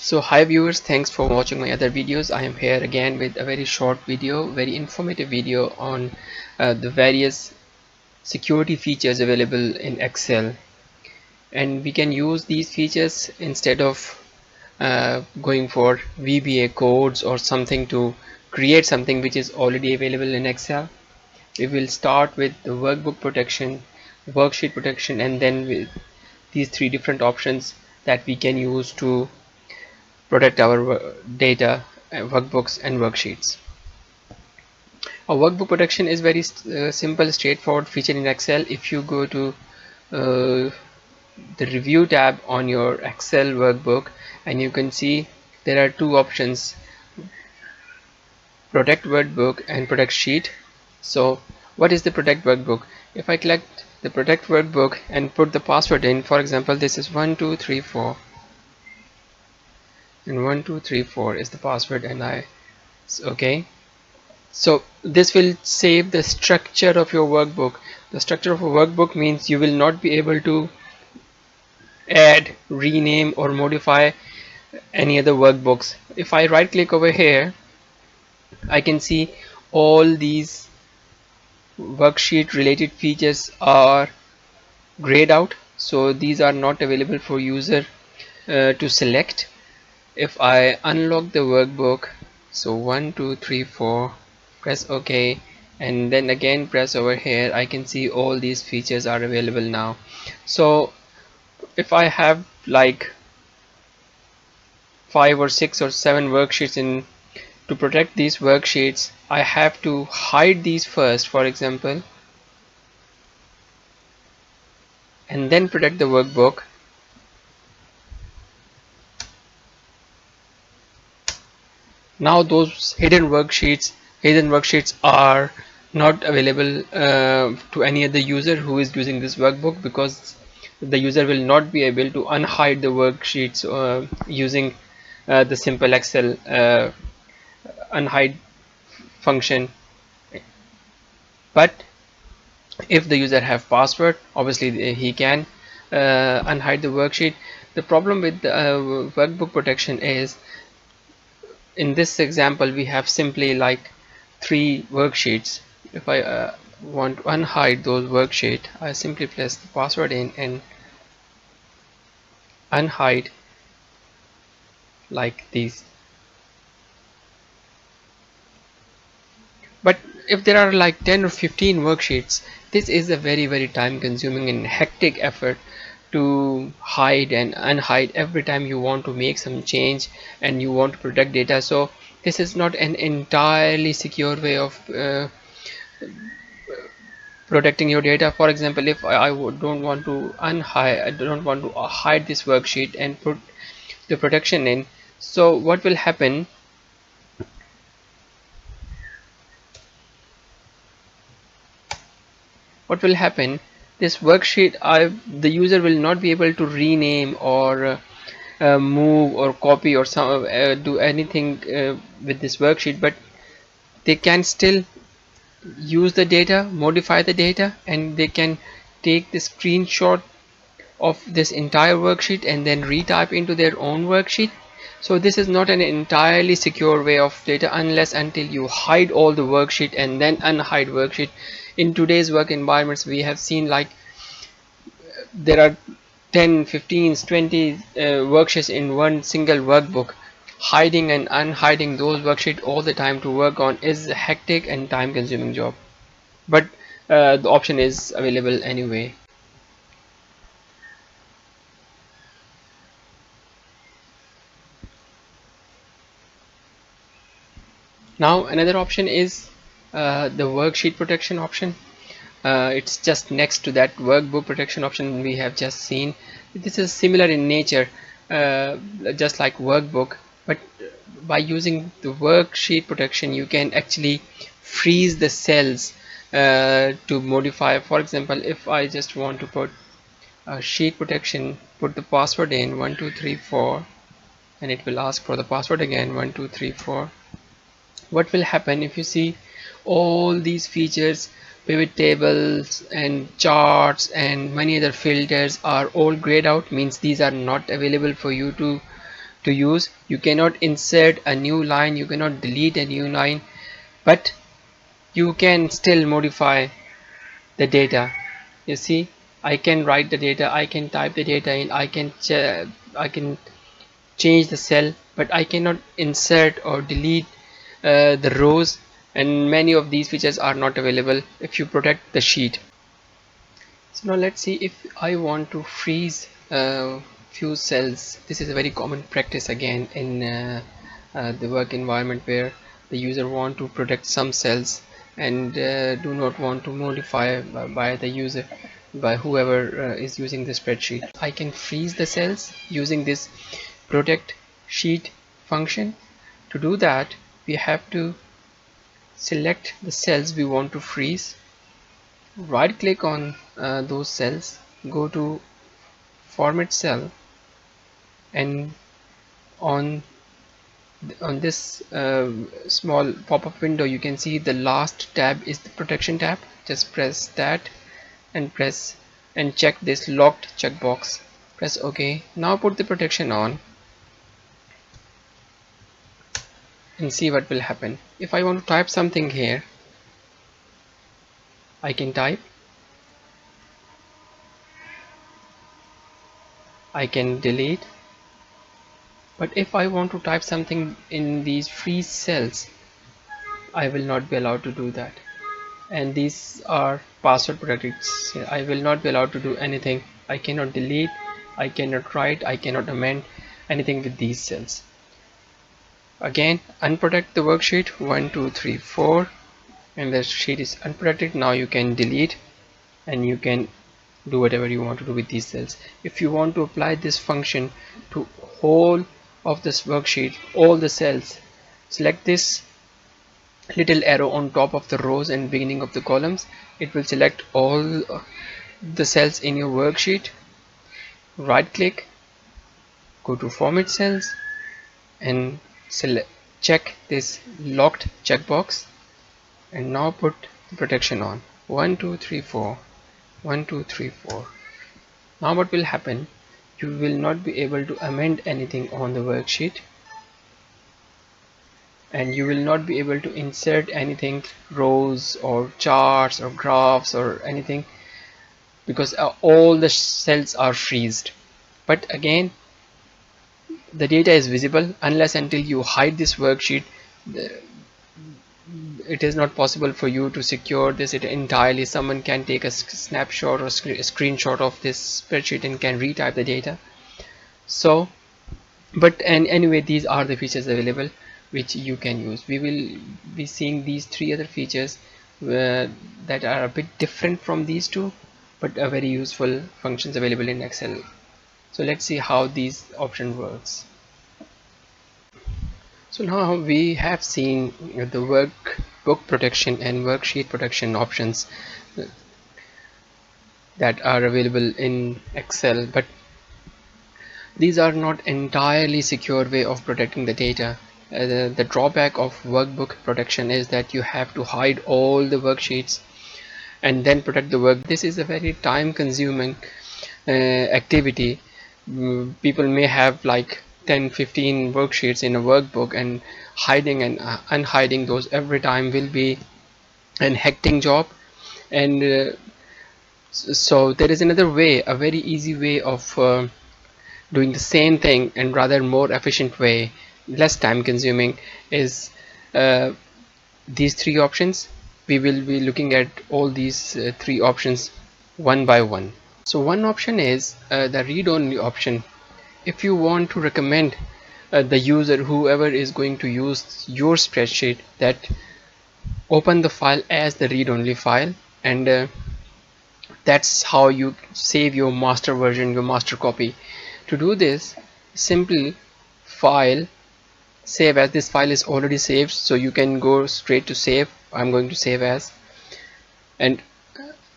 So hi viewers, thanks for watching my other videos. I am here again with a very short video, very informative video on the various security features available in Excel, and we can use these features instead of going for VBA codes or something to create something which is already available in Excel. We will start with the workbook protection, worksheet protection, and then with these three different options that we can use to protect our data, workbooks and worksheets. A workbook protection is very simple, straightforward feature in Excel. If you go to uh, the review tab on your Excel workbook, and you can see there are two options: protect workbook and protect sheet. So what is the protect workbook? If I click the protect workbook and put the password in, for example this is 1234 and 1234 is the password, and okay. So this will save the structure of your workbook. The structure of a workbook means you will not be able to add, rename or modify any other workbooks. If I right click over here, I can see all these worksheet related features are grayed out, so these are not available for user to select. If I unlock the workbook, so 1234, press OK, and then again press over here, I can see all these features are available now. So if I have like 5 or 6 or 7 worksheets in, to protect these worksheets I have to hide these first, for example, and then protect the workbook. Now those hidden worksheets are not available to any other user who is using this workbook, because the user will not be able to unhide the worksheets using the simple Excel unhide function. But if the user have password, obviously he can unhide the worksheet. The problem with the workbook protection is, in this example we have simply like 3 worksheets. If I want to unhide those worksheets, I simply place the password in and unhide like these. But if there are like 10 or 15 worksheets, this is a very time consuming and hectic effort to hide and unhide every time you want to make some change and you want to protect data. So this is not an entirely secure way of protecting your data. For example, if I don't want to unhide, I don't want to hide this worksheet and put the protection in, so what will happen? This worksheet, the user will not be able to rename or move or copy or do anything with this worksheet, but they can still use the data, modify the data, and they can take the screenshot of this entire worksheet and then retype into their own worksheet. So this is not an entirely secure way of data unless until you hide all the worksheet and then unhide worksheet. In today's work environments we have seen like there are 10, 15, 20 worksheets in one single workbook. Hiding and unhiding those worksheets all the time to work on is a hectic and time consuming job, but the option is available anyway. Now another option is the worksheet protection option. It's just next to that workbook protection option we have just seen. This is similar in nature, just like workbook, but by using the worksheet protection you can actually freeze the cells to modify. For example, if I just want to put sheet protection, put the password in 1234, and it will ask for the password again 1234. What will happen if you see all these features, pivot tables and charts and many other filters are all grayed out, means these are not available for you to to use. You cannot insert a new line, you cannot delete a new line, but you can still modify the data. You see, I can write the data, I can type the data in, I can change the cell, but I cannot insert or delete the rows, and many of these features are not available if you protect the sheet. So now let's see if I want to freeze few cells. This is a very common practice again in the work environment, where the user want to protect some cells and do not want to modify by the user, by whoever is using the spreadsheet. I can freeze the cells using this protect sheet function. To do that, we have to select the cells we want to freeze, right click on those cells, go to format cell, and on this small pop-up window you can see the last tab is the protection tab. Just press that and press and check this locked checkbox. Press OK. Now put the protection on and see what will happen. If I want to type something here, I can type, I can delete, but if I want to type something in these freeze cells, I will not be allowed to do that. And these are password protected. I will not be allowed to do anything. I cannot delete, I cannot write, I cannot amend anything with these cells. Again, unprotect the worksheet 1 2 3 4, and the sheet is unprotected. Now you can delete and you can do whatever you want to do with these cells. If you want to apply this function to whole of this worksheet, all the cells, select this little arrow on top of the rows and beginning of the columns. It will select all the cells in your worksheet. Right click, go to format cells, and select, check this locked checkbox, and now put the protection on 1 2 3 4 1 2 3 4. Now what will happen, you will not be able to amend anything on the worksheet, and you will not be able to insert anything, rows or charts or graphs or anything, because all the cells are freezed. But again, the data is visible unless until you hide this worksheet. It is not possible for you to secure this entirely. Someone can take a snapshot or a screenshot of this spreadsheet and can retype the data. So but anyway, these are the features available which you can use. We will be seeing these three other features that are a bit different from these two, but are very useful functions available in Excel. So let's see how these option works. So now we have seen the workbook protection and worksheet protection options that are available in Excel, but these are not entirely secure way of protecting the data. The drawback of workbook protection is that you have to hide all the worksheets and then protect the work. This is a very time consuming activity. People may have like 10-15 worksheets in a workbook, and hiding and unhiding those every time will be an hectic job. And so there is another way, a very easy way of doing the same thing and rather more efficient way, less time consuming, is these three options. We will be looking at all these three options one by one. So one option is the read-only option. If you want to recommend the user, whoever is going to use your spreadsheet, that open the file as the read-only file, and that's how you save your master version, your master copy. To do this, simply file, save as. This file is already saved, so you can go straight to save. I'm going to save as, and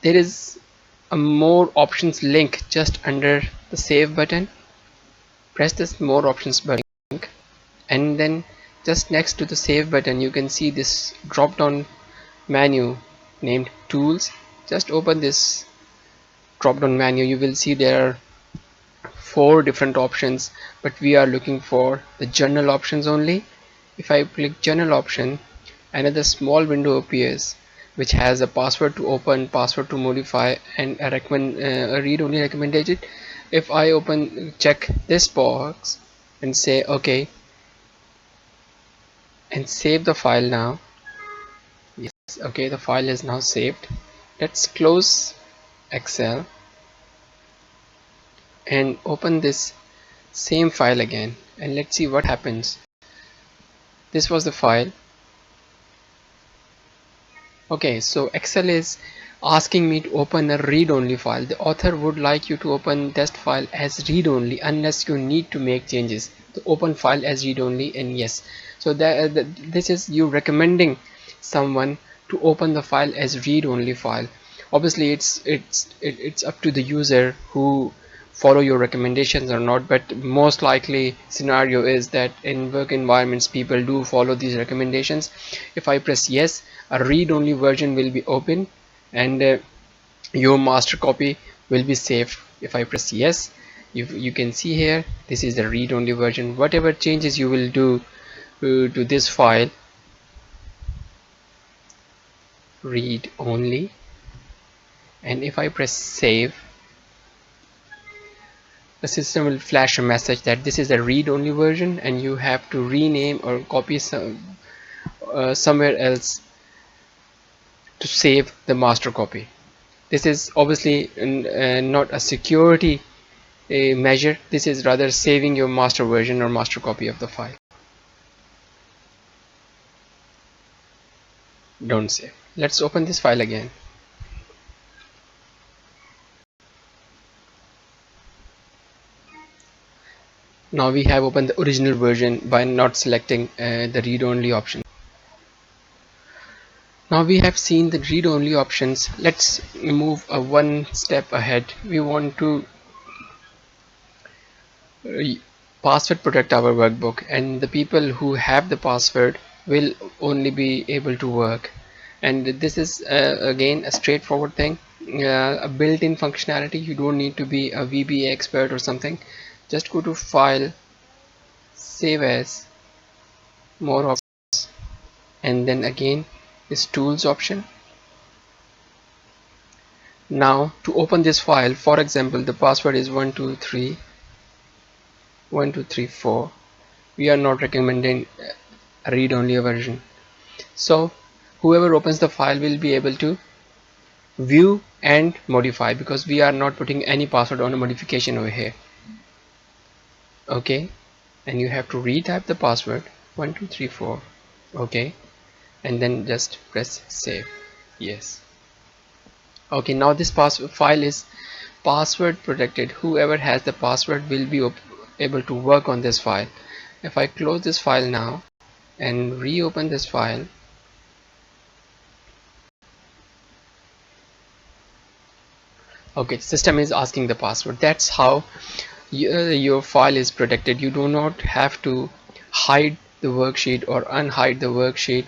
there is a more options link just under the save button. Press this more options button, and then just next to the save button you can see this drop down menu named tools. Just open this drop down menu. You will see there are 4 different options, but we are looking for the general options only. If I click general option, another small window appears which has a password to open, password to modify, and a read-only recommended. If I check this box and say OK and save the file now. Yes, okay, the file is now saved. Let's close Excel and open this same file again, and let's see what happens. This was the file. Okay, so Excel is asking me to open a read-only file. The author would like you to open this file as read-only unless you need to make changes. To open file as read-only, and yes. So this is you recommending someone to open the file as read-only file. Obviously, it's up to the user who follow your recommendations or not, but most likely scenario is that in work environments people do follow these recommendations. If I press yes, a read-only version will be open, and your master copy will be saved. If I press yes, you can see here this is the read-only version. Whatever changes you will do to this file, read only, and if I press save, the system will flash a message that this is a read-only version and you have to rename or copy somewhere else to save the master copy. This is obviously not a security measure. This is rather saving your master version or master copy of the file. Don't save. Let's open this file again. Now we have opened the original version by not selecting the read-only option. Now we have seen the read-only options. Let's move one step ahead. We want to password protect our workbook, and the people who have the password will only be able to work. And this is again a straightforward thing, a built-in functionality. You don't need to be a VBA expert or something. Just go to file, save as, more options, and then again this tools option. Now to open this file, for example, the password is 1231234. We are not recommending a read-only version, so whoever opens the file will be able to view and modify, because we are not putting any password on a modification over here. Okay, and you have to retype the password 1234. Okay, and then just press save. Yes. Okay, now this file is password protected. Whoever has the password will be able to work on this file. If I close this file now and reopen this file, okay, system is asking the password. That's how your file is protected. You do not have to hide the worksheet or unhide the worksheet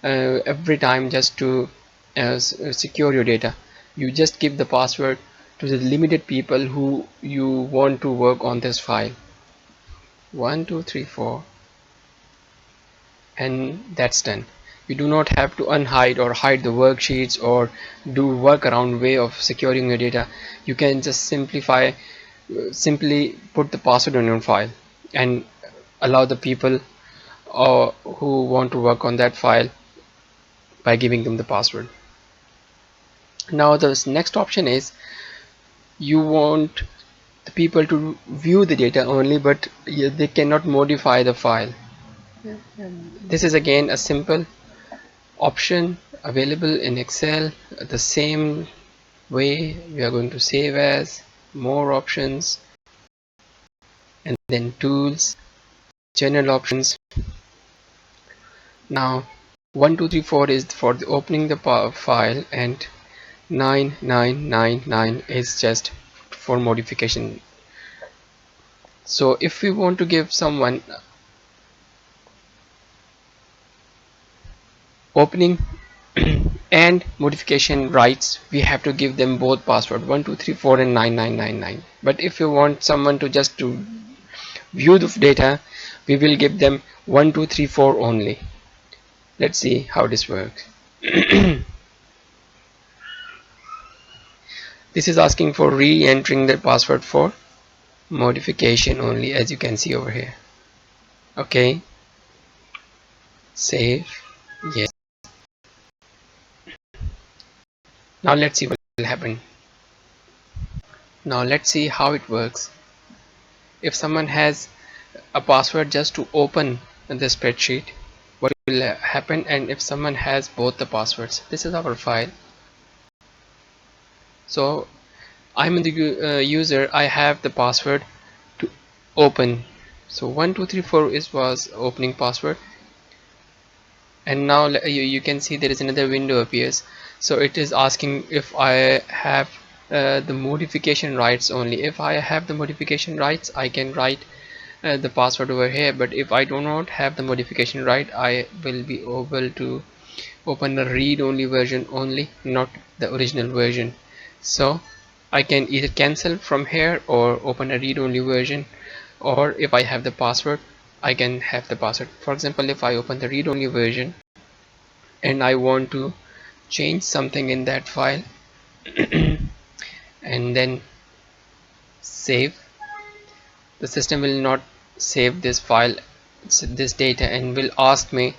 every time just to secure your data. You just give the password to the limited people who you want to work on this file. 1234, and that's done. You do not have to unhide or hide the worksheets or do workaround way of securing your data. You can just simply put the password on your file and allow the people who want to work on that file by giving them the password. Now this next option is you want the people to view the data only, but they cannot modify the file. This is again a simple option available in Excel. The same way, we are going to save as, more options, and then tools, general options. Now 1234 is for the opening the file, and 9999 is just for modification. So if we want to give someone opening and modification rights, we have to give them both password 1234 and 9999. But if you want someone to just to view the data, we will give them 1234 only. Let's see how this works. This is asking for re-entering the password for modification only, as you can see over here. Okay, save, yes. Now let's see what will happen. Now let's see how it works. If someone has a password just to open the spreadsheet, what will happen? And if someone has both the passwords, this is our file. So I'm the user, I have the password to open. So 1234 was opening password, and now you can see there is another window appears. So it is asking if I have the modification rights only. If I have the modification rights, I can write the password over here, but if I do not have the modification right, I will be able to open the read-only version only, not the original version. So I can either cancel from here or open a read-only version, or if I have the password, I can have the password. For example, if I open the read-only version and I want to change something in that file and then save, the system will not save this file, this data, and will ask me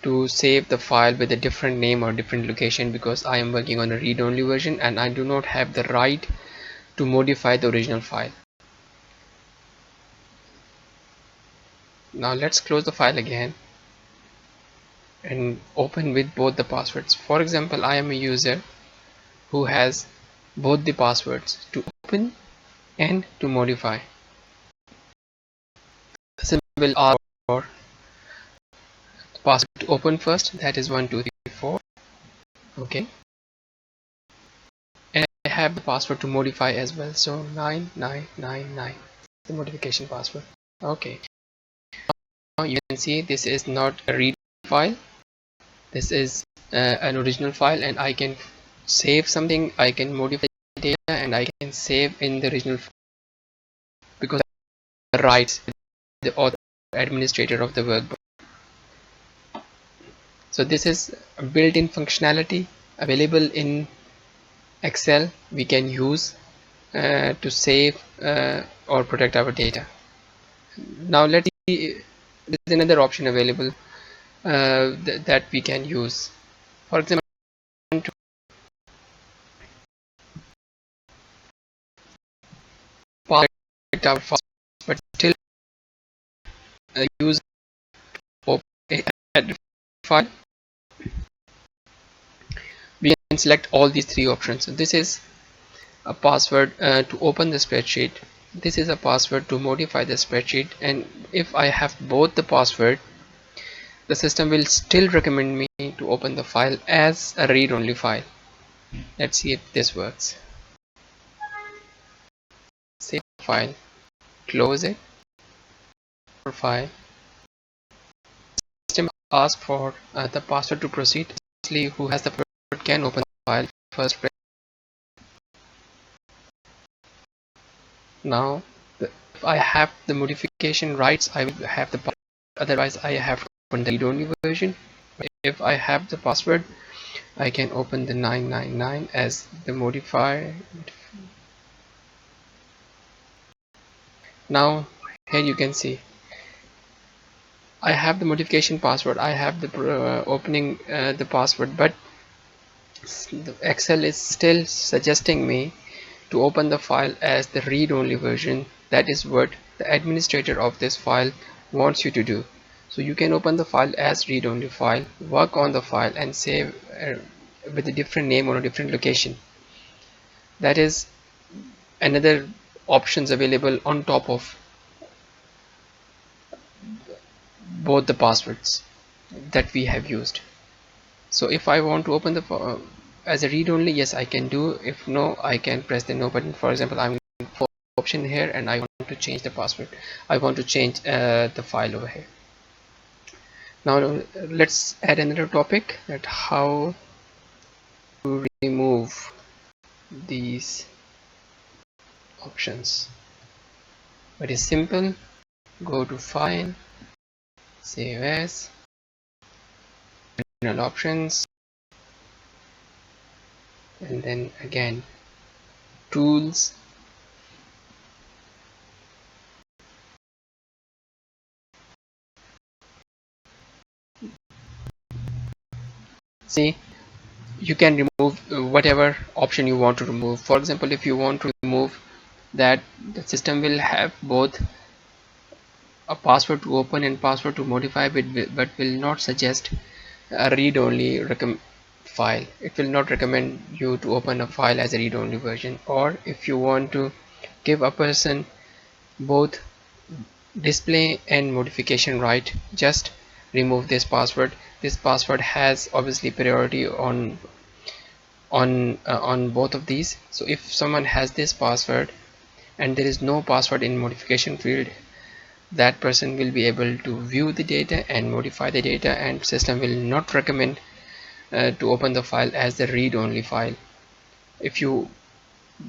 to save the file with a different name or different location, because I am working on a read-only version and I do not have the right to modify the original file. Now let's close the file again and open with both the passwords. For example, I am a user who has both the passwords to open and to modify. The system will ask for the password to open first, that is 1234. Okay, and I have the password to modify as well, so 9999, the modification password. Okay, now you can see this is not a read file, this is an original file, and I can save something, I can modify data, and I can save in the original file because the rights the author administrator of the workbook. So this is a built-in functionality available in Excel we can use to save or protect our data. Now let's see, there's another option available that we can use. For example, to protect our file, but still use open a file, we can select all these three options. So this is a password to open the spreadsheet, this is a password to modify the spreadsheet, and if I have both the password, the system will still recommend me to open the file as a read-only file. Let's see if this works. Save file, close it, file. System asks for the password to proceed. Actually, who has the password can open the file first. Now, if I have the modification rights, I will have the password. Otherwise, I have to open the read-only version. If I have the password, I can open the 999 as the modifier. Now, here you can see I have the modification password, I have the opening the password, but the Excel is still suggesting me to open the file as the read-only version. That is what the administrator of this file wants you to do. So you can open the file as read-only file, work on the file, and save with a different name or a different location. That is another options available on top of both the passwords that we have used. So if I want to open the as a read only, yes, I can do. If no, I can press the no button. For example, I'm for option here and I want to change the password, I want to change the file over here. Now let's add another topic, that how remove these options. But it's simple. Go to File, Save As, General Options, and then again Tools, see, you can remove whatever option you want to remove. For example, if you want to remove that the system will have both a password to open and password to modify, but will not suggest a read-only file. It will not recommend you to open a file as a read-only version. Or if you want to give a person both display and modification right, just remove this password. This password has obviously priority on both of these. So if someone has this password and there is no password in modification field, that person will be able to view the data and modify the data, and system will not recommend to open the file as the read-only file. If you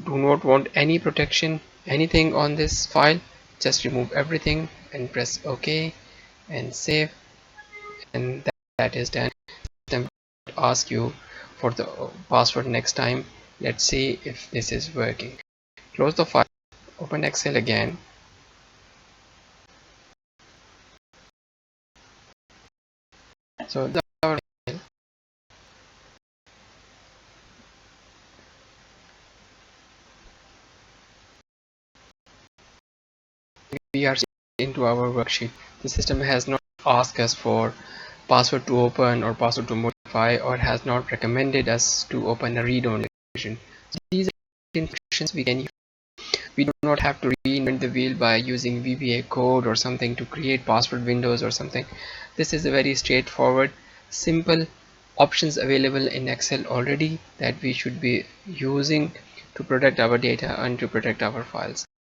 do not want any protection, anything on this file, just remove everything and press OK and save, and that is done. System will ask you for the password next time. Let's see if this is working. Close the file, open Excel again. So we are into our worksheet. The system has not asked us for password to open or password to modify, or has not recommended us to open a read-only version. So these are instructions we can use. We do not have to reinvent the wheel by using VBA code or something to create password windows or something. This is a very straightforward, simple options available in Excel already that we should be using to protect our data and to protect our files.